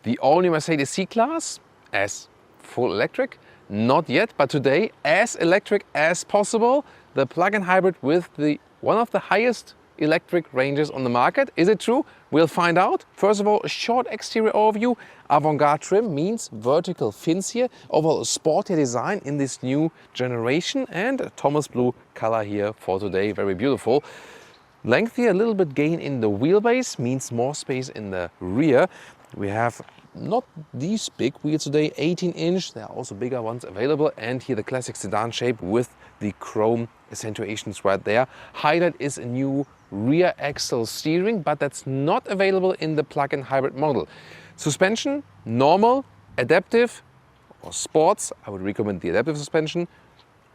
The all-new Mercedes C-Class as full electric? Not yet, but today as electric as possible. The plug-in hybrid with one of the highest electric ranges on the market. Is it true? We'll find out. First of all, a short exterior overview. Avant-garde trim means vertical fins here. Overall, a sporty design in this new generation, and a Thomas blue color here for today. Very beautiful. Length here, a little bit gain in the wheelbase, means more space in the rear. We have not these big wheels today, 18-inch. There are also bigger ones available. And here the classic sedan shape with the chrome accentuations right there. Highlight is a new rear axle steering, but that's not available in the plug-in hybrid model. Suspension, normal, adaptive or sports. I would recommend the adaptive suspension.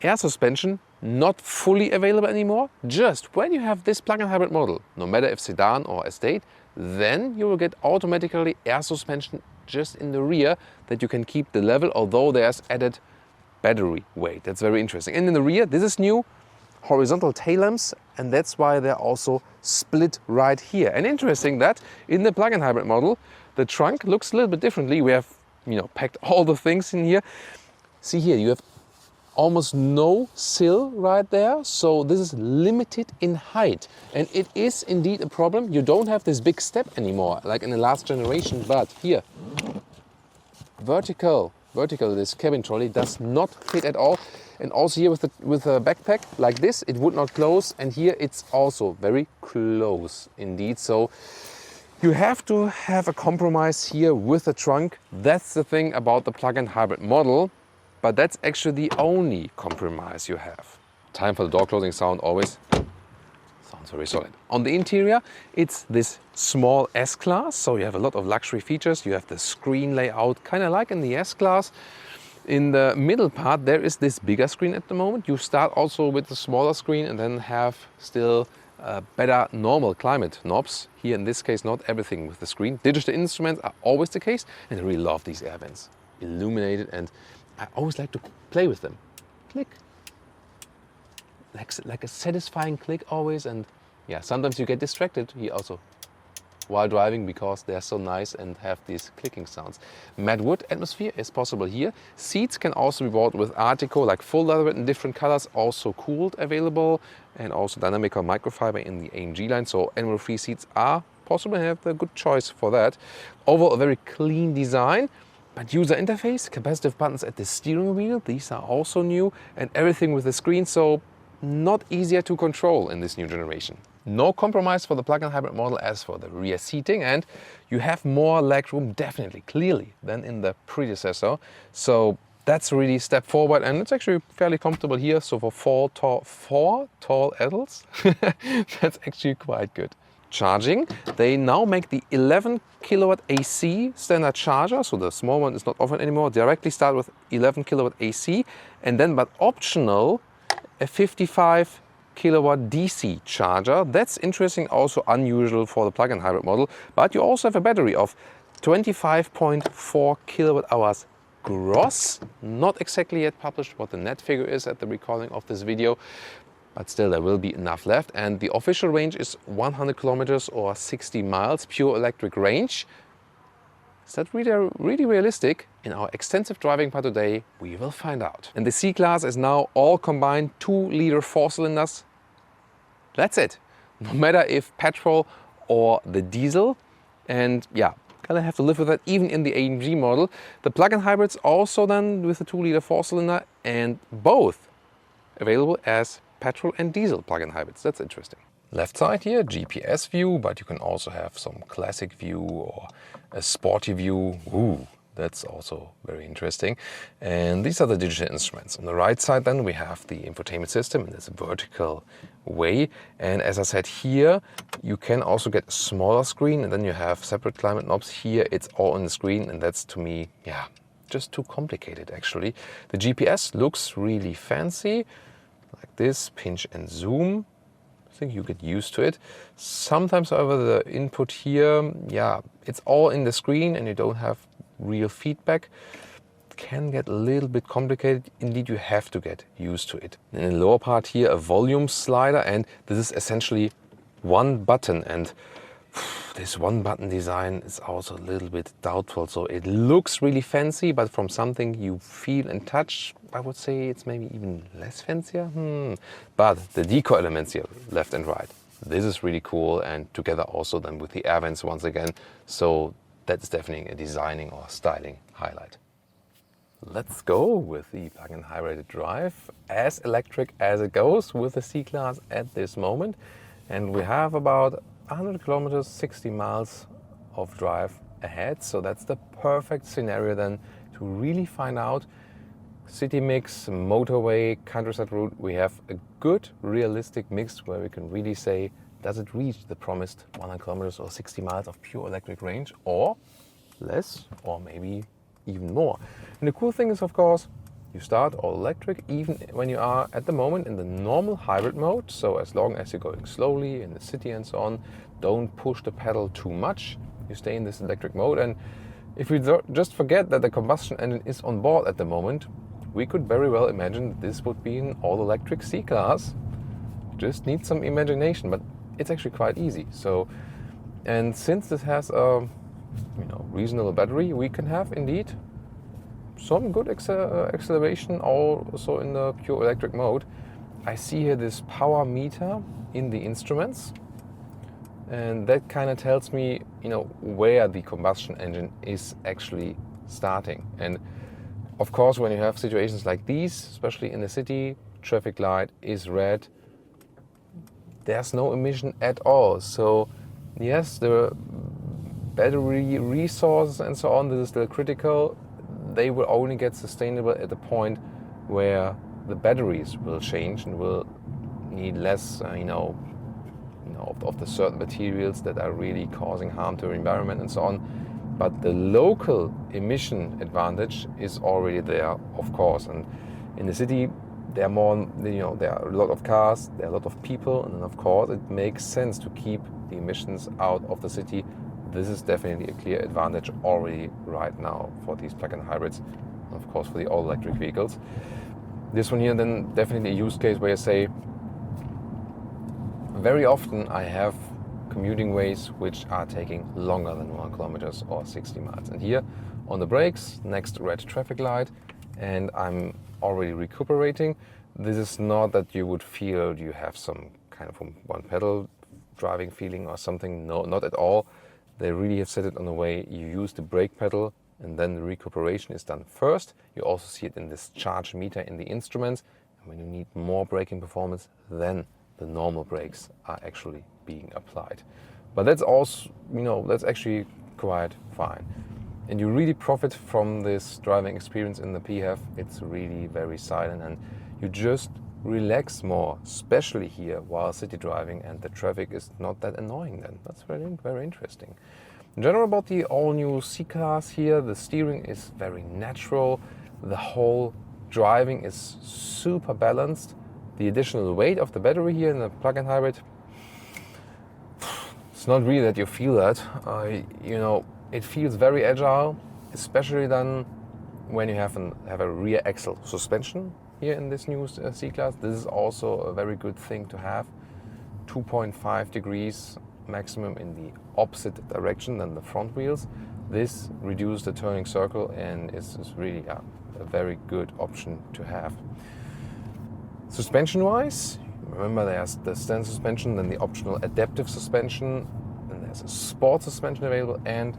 Air suspension, not fully available anymore. Just when you have this plug-in hybrid model, no matter if sedan or estate, then you will get automatically air suspension just in the rear that you can keep the level, although there's added battery weight. That's very interesting. And in the rear, this is new, horizontal tail lamps, and that's why they're also split right here. And interesting that in the plug-in hybrid model, the trunk looks a little bit differently. We have, packed all the things in here. See here, you have almost no sill right there, so this is limited in height, and it is indeed a problem. You don't have this big step anymore like in the last generation, but here vertical this cabin trolley does not fit at all. And also here with a backpack like this, it would not close, and here it's also very close indeed. So you have to have a compromise here with the trunk. That's the thing about the plug-in hybrid model. But that's actually the only compromise you have. Time for the door closing sound always. Sounds very solid. On the interior, it's this small S-Class, so you have a lot of luxury features. You have the screen layout, kind of like in the S-Class. In the middle part, there is this bigger screen at the moment. You start also with the smaller screen and then have still better normal climate knobs. Here in this case, not everything with the screen. Digital instruments are always the case, and I really love these air vents. Illuminated, and I always like to play with them. Click. Like a satisfying click always. And yeah, sometimes you get distracted here also while driving because they're so nice and have these clicking sounds. Matte wood atmosphere is possible here. Seats can also be bought with Artico, like full leather in different colors, also cooled available, and also dynamic or microfiber in the AMG line. So animal-free seats are possible and have a good choice for that. Overall, a very clean design. But user interface, capacitive buttons at the steering wheel, these are also new, and everything with the screen, so not easier to control in this new generation. No compromise for the plug-in hybrid model as for the rear seating, and you have more legroom, definitely, clearly, than in the predecessor. So that's really a step forward, and it's actually fairly comfortable here. So for four tall adults, that's actually quite good. Charging, they now make the 11 kilowatt AC standard charger, so the small one is not offered anymore. Directly start with 11 kilowatt AC, and then but optional a 55 kilowatt DC charger. That's interesting, also unusual for the plug-in hybrid model. But you also have a battery of 25.4 kilowatt hours gross. Not exactly yet published what the net figure is at the recording of this video. But still, there will be enough left. And the official range is 100 kilometers or 60 miles, pure electric range. Is that really realistic? In our extensive driving part today, we will find out. And the C-Class is now all combined 2-liter 4-cylinders. That's it. No matter if petrol or the diesel. And yeah, gonna have to live with that even in the AMG model. The plug-in hybrids also then with the 2-liter 4-cylinder, and both available as petrol and diesel plug-in hybrids. That's interesting. Left side here, GPS view, but you can also have some classic view or a sporty view. Ooh, that's also very interesting. And these are the digital instruments. On the right side then we have the infotainment system in this vertical way. And as I said here, you can also get a smaller screen, and then you have separate climate knobs. Here it's all on the screen, and that's to me, yeah, just too complicated actually. The GPS looks really fancy. Like this, pinch and zoom. I think you get used to it. Sometimes, however, the input here, yeah, it's all in the screen and you don't have real feedback. It can get a little bit complicated. Indeed, you have to get used to it. In the lower part here, a volume slider, and this is essentially one button, and this one button design is also a little bit doubtful. So it looks really fancy, but from something you feel and touch, I would say it's maybe even less fancier. But the deco elements here, left and right, this is really cool, and together also then with the air vents once again. So that's definitely a designing or styling highlight. Let's go with the plug-in hybrid drive, as electric as it goes with the C Class at this moment. And we have about 100 kilometers, 60 miles of drive ahead. So that's the perfect scenario then to really find out city mix, motorway, countryside route. We have a good realistic mix where we can really say, does it reach the promised 100 kilometers or 60 miles of pure electric range, or less, or maybe even more. And the cool thing is, of course, you start all electric even when you are at the moment in the normal hybrid mode. So as long as you're going slowly in the city and so on, don't push the pedal too much. You stay in this electric mode. And if we just forget that the combustion engine is on board at the moment, we could very well imagine that this would be an all-electric C Class. Just need some imagination, but it's actually quite easy. So, and since this has a reasonable battery, we can have indeed some good acceleration also in the pure electric mode. I see here this power meter in the instruments, and that kind of tells me where the combustion engine is actually starting. And of course, when you have situations like these, especially in the city, traffic light is red, there's no emission at all. So yes, the battery resources and so on, this is still critical. They will only get sustainable at the point where the batteries will change and will need less, of the certain materials that are really causing harm to the environment and so on. But the local emission advantage is already there, of course. And in the city, there are more, there are a lot of cars, there are a lot of people, and then of course it makes sense to keep the emissions out of the city. This is definitely a clear advantage already right now for these plug-in hybrids, and of course for the all-electric vehicles. This one here then definitely a use case where you say, very often I have commuting ways which are taking longer than 1 kilometers or 60 miles. And here on the brakes, next red traffic light, and I'm already recuperating. This is not that you would feel you have some kind of one pedal driving feeling or something. No, not at all. They really have set it on the way you use the brake pedal, and then the recuperation is done first. You also see it in this charge meter in the instruments. And when you need more braking performance, then the normal brakes are actually being applied. But that's also, that's actually quite fine. And you really profit from this driving experience in the PHEV. It's really very silent, and you just relax more, especially here while city driving, and the traffic is not that annoying then. That's very, very interesting. In general, about the all-new C Class here, the steering is very natural. The whole driving is super balanced. The additional weight of the battery here in the plug-in hybrid, it's not really that you feel that. It feels very agile, especially then when you have a rear axle suspension here in this new C Class. This is also a very good thing to have. 2.5 degrees maximum in the opposite direction than the front wheels. This reduces the turning circle and is really a very good option to have. Suspension-wise, remember there's the standard suspension, then the optional adaptive suspension, then there's a sport suspension available, and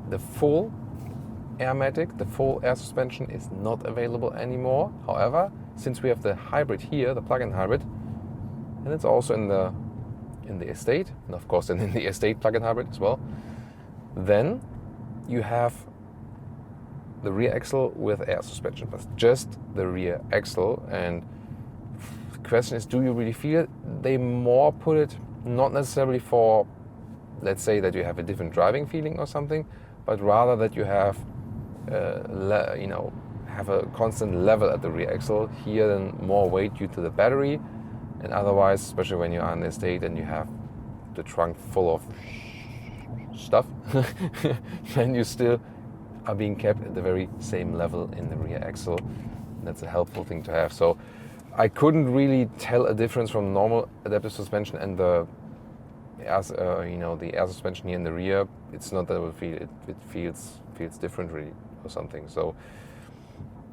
the full Airmatic, the full air suspension is not available anymore. However, since we have the hybrid here, the plug-in hybrid, and it's also in the estate, and of course then in the estate plug-in hybrid as well, then you have the rear axle with air suspension, but just the rear axle. And the question is, do you really feel it? They more put it not necessarily for, let's say that you have a different driving feeling or something, but rather that you have have a constant level at the rear axle. Here then more weight due to the battery, and otherwise, especially when you're on the estate and you have the trunk full of stuff, then you still are being kept at the very same level in the rear axle. That's a helpful thing to have. So I couldn't really tell a difference from normal adaptive suspension and the the air suspension here in the rear, it's not that it feels differently or something. So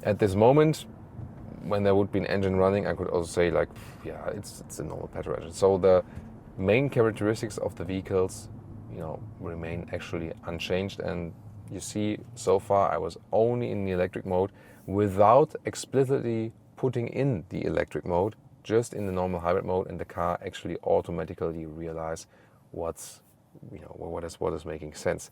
at this moment, when there would be an engine running, I could also say like, yeah, it's a normal petrol engine. So the main characteristics of the vehicles, remain actually unchanged. And you see, so far I was only in the electric mode without explicitly putting in the electric mode, just in the normal hybrid mode, and the car actually automatically realize what is making sense.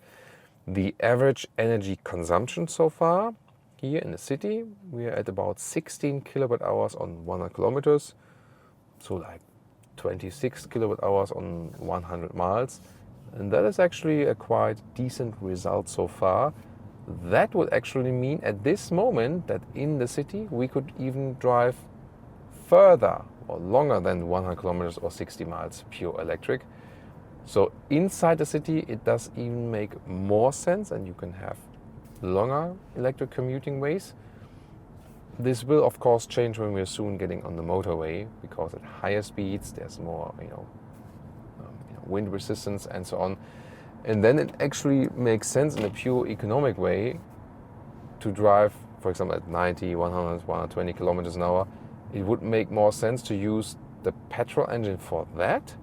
The average energy consumption so far here in the city, we are at about 16 kilowatt hours on 100 kilometers, so like 26 kilowatt hours on 100 miles, and that is actually a quite decent result so far. That would actually mean at this moment that in the city we could even drive further or longer than 100 kilometers or 60 miles pure electric. So inside the city it does even make more sense, and you can have longer electric commuting ways. This will of course change when we're soon getting on the motorway, because at higher speeds there's more wind resistance and so on. And then it actually makes sense in a pure economic way to drive, for example, at 90, 100, 120 kilometers an hour. It would make more sense to use the petrol engine for that.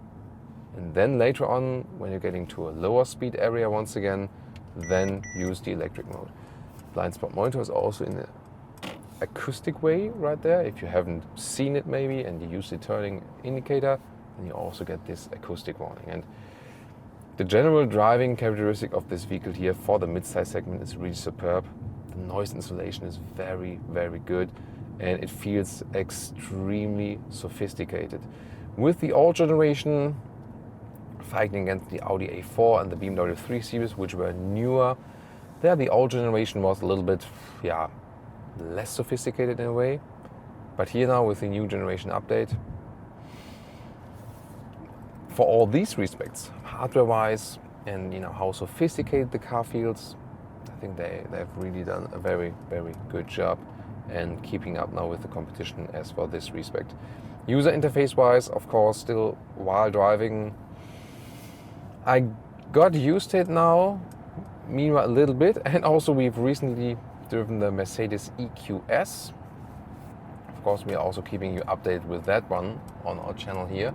And then later on, when you're getting to a lower speed area once again, then use the electric mode. Blind spot monitor is also in an acoustic way right there. If you haven't seen it maybe and you use the turning indicator, then you also get this acoustic warning. And the general driving characteristic of this vehicle here for the mid-size segment is really superb. The noise insulation is very, very good, and it feels extremely sophisticated. With the old generation, fighting against the Audi A4 and the BMW 3 Series, which were newer, there the old generation was a little bit, less sophisticated in a way. But here now with the new generation update, for all these respects, hardware-wise and how sophisticated the car feels, I think they've really done a very, very good job and keeping up now with the competition as for this respect. User interface-wise, of course, still while driving, I got used to it now, meanwhile a little bit, and also we've recently driven the Mercedes EQS. Of course, we are also keeping you updated with that one on our channel here.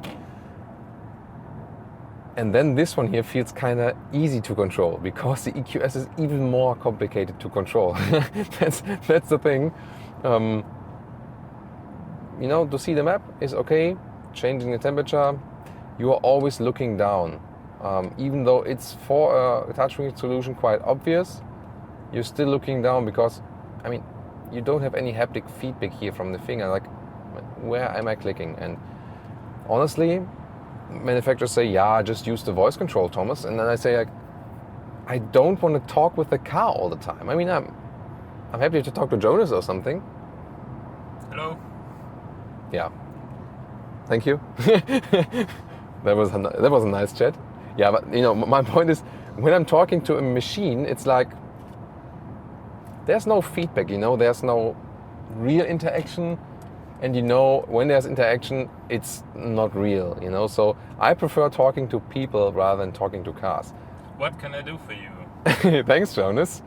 And then this one here feels kind of easy to control, because the EQS is even more complicated to control. That's the thing. To see the map is okay. Changing the temperature, you are always looking down. Even though it's for a touchscreen solution quite obvious, you're still looking down, because, you don't have any haptic feedback here from the finger, like, where am I clicking? And honestly, manufacturers say, just use the voice control, Thomas. And then I say, I don't want to talk with the car all the time. I'm happy to talk to Jonas or something. Hello. Yeah. Thank you. That was a nice chat. Yeah, but my point is, when I'm talking to a machine, it's like there's no feedback. There's no real interaction. And when there's interaction, it's not real, So I prefer talking to people rather than talking to cars. What can I do for you? Thanks, Jonas.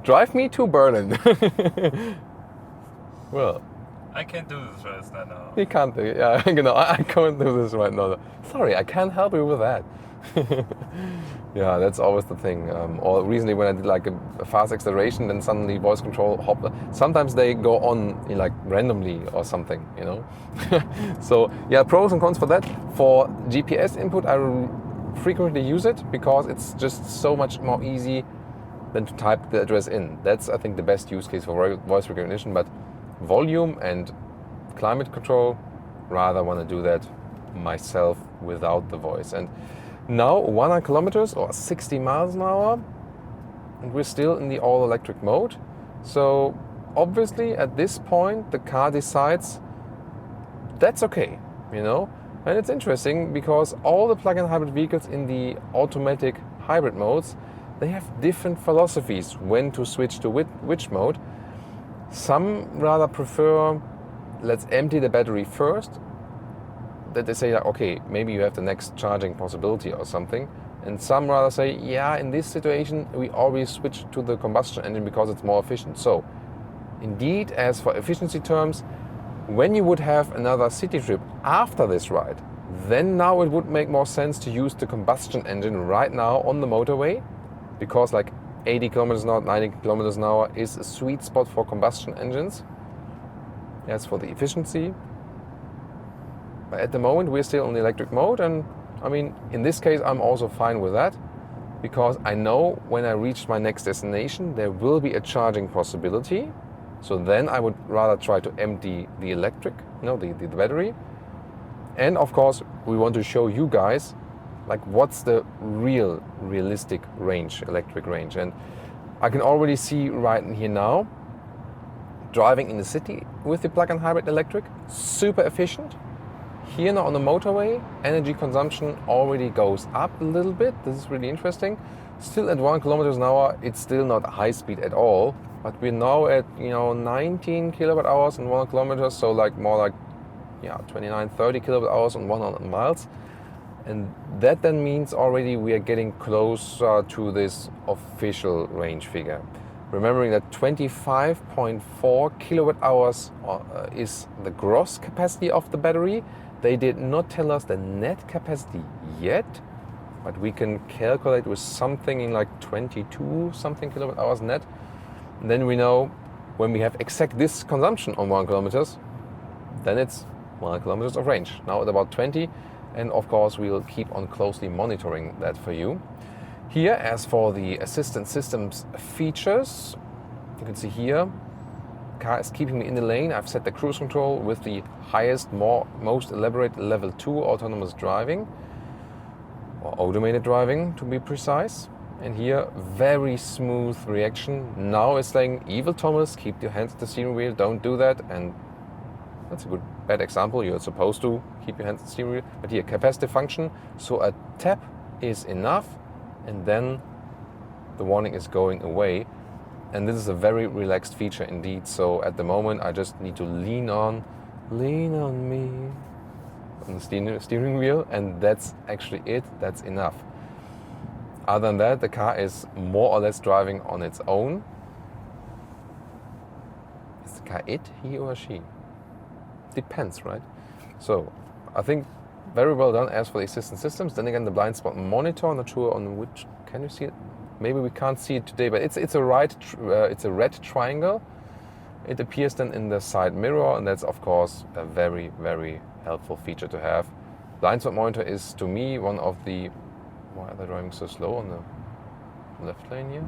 Drive me to Berlin. Well, I can't do this right now. You can't do it. Yeah, I can't do this right now. Sorry, I can't help you with that. Yeah, that's always the thing. Or recently when I did like a fast acceleration, then suddenly voice control hop. Sometimes they go on randomly or something, So yeah, pros and cons for that. For GPS input, I frequently use it because it's just so much more easy than to type the address in. That's, I think, the best use case for voice recognition. But volume and climate control, rather want to do that myself without the voice. And now 100 kilometers or 60 miles an hour, and we're still in the all-electric mode. So obviously at this point the car decides that's okay, And it's interesting because all the plug-in hybrid vehicles in the automatic hybrid modes, they have different philosophies when to switch to which mode. Some rather prefer, let's empty the battery first, that they say, like, okay, maybe you have the next charging possibility or something. And some rather say, yeah, in this situation, we always switch to the combustion engine because it's more efficient. So, indeed, as for efficiency terms, when you would have another city trip after this ride, then now it would make more sense to use the combustion engine right now on the motorway, because like 80 kilometers an hour, 90 kilometers an hour is a sweet spot for combustion engines. As for the efficiency, but at the moment we're still on the electric mode, and I mean, in this case I'm also fine with that, because I know when I reach my next destination there will be a charging possibility. So then I would rather try to empty the the battery. And of course we want to show you guys like what's the realistic range, electric range. And I can already see right here now, driving in the city with the plug-in hybrid electric, super efficient. Here now on the motorway, energy consumption already goes up a little bit. This is really interesting. Still at 1 kilometers an hour, it's still not high speed at all. But we're now at 19 kilowatt hours in 1 kilometer, so like more like 29, 30 kilowatt hours on 100 miles. And that then means already we are getting closer to this official range figure. Remembering that 25.4 kilowatt hours is the gross capacity of the battery. They did not tell us the net capacity yet, but we can calculate with something in like 22 something kilowatt hours net. And then we know when we have exact this consumption on 1 kilometers, then it's 1 kilometers of range. Now at about 20, and of course we'll keep on closely monitoring that for you. Here, as for the assistance systems features, you can see here, car is keeping me in the lane. I've set the cruise control with the highest, most elaborate level 2 autonomous driving, or automated driving to be precise. And here, very smooth reaction. Now it's saying, evil Thomas, keep your hands at the steering wheel, don't do that. And that's a bad example. You're supposed to keep your hands at the steering wheel. But here, capacitive function. So a tap is enough, and then the warning is going away. And this is a very relaxed feature indeed. So at the moment, I just need to lean on me on the steering wheel, and that's actually it. That's enough. Other than that, the car is more or less driving on its own. Is the car it, he or she? Depends, right? So I think very well done as for the assistance systems. Then again, the blind spot monitor, not sure on which, can you see it? Maybe we can't see it today, but it's a red triangle. It appears then in the side mirror, and that's of course a very, very helpful feature to have. Blind spot monitor is to me one of the, why are they driving so slow on the left lane here?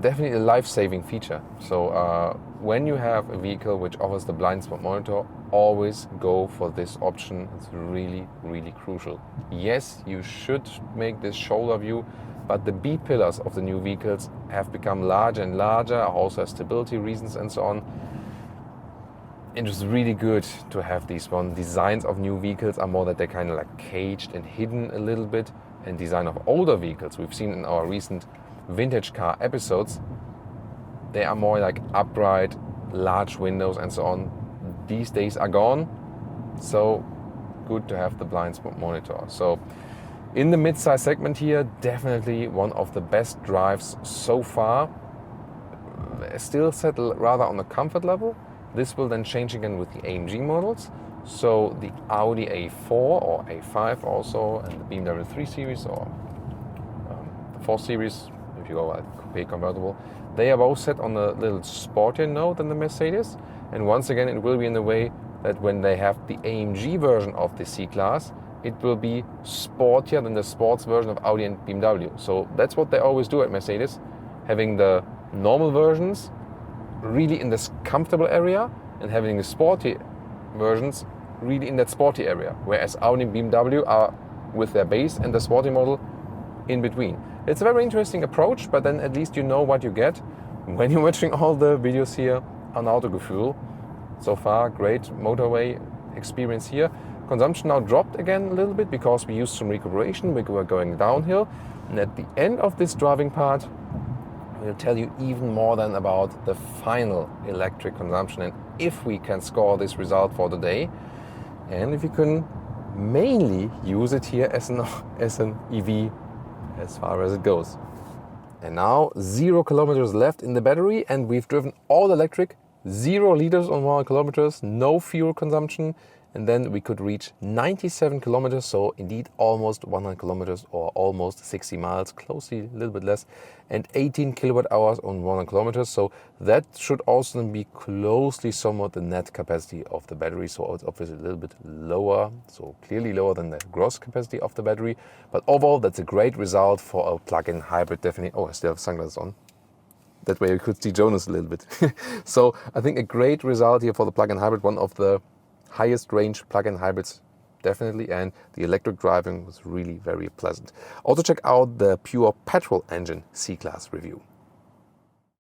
Definitely a life-saving feature. So when you have a vehicle which offers the blind spot monitor, always go for this option. It's really, really crucial. Yes, you should make this shoulder view, but the B pillars of the new vehicles have become larger and larger, also has stability reasons and so on. It was really good to have these one. Designs of new vehicles are more that they're kind of like caged and hidden a little bit, and design of older vehicles we've seen in our recent vintage car episodes, they are more like upright, large windows and so on. These days are gone, so good to have the blind spot monitor. So in the mid-size segment here, definitely one of the best drives so far. Still set rather on the comfort level. This will then change again with the AMG models. So the Audi A4 or A5 also, and the BMW 3 Series or the 4 Series, if you go like coupe convertible, they are both set on a little sportier note than the Mercedes. And once again, it will be in the way that when they have the AMG version of the C-Class, it will be sportier than the sports version of Audi and BMW. So that's what they always do at Mercedes, having the normal versions really in this comfortable area and having the sporty versions really in that sporty area, whereas Audi and BMW are with their base and the sporty model in between. It's a very interesting approach, but then at least you know what you get when you're watching all the videos here on Autogefuel. So far, great motorway experience here. Consumption now dropped again a little bit because we used some recuperation. We were going downhill. And at the end of this driving part, we'll tell you even more than about the final electric consumption and if we can score this result for the day. and if you can mainly use it here as an EV as far as it goes. And now 0 kilometers left in the battery, and we've driven all electric, 0 liters on 100 kilometers, no fuel consumption, and then we could reach 97 kilometers, so indeed almost 100 kilometers or almost 60 miles, closely a little bit less, and 18 kilowatt hours on 100 kilometers. So that should also be closely somewhat the net capacity of the battery. So it's obviously a little bit lower, so clearly lower than the gross capacity of the battery. But overall, that's a great result for a plug-in hybrid, definitely. Oh, I still have sunglasses on. That way you could see Jonas a little bit. So I think a great result here for the plug-in hybrid, one of the highest range plug-in hybrids, definitely, and the electric driving was really very pleasant. Also check out the pure petrol engine C-Class review.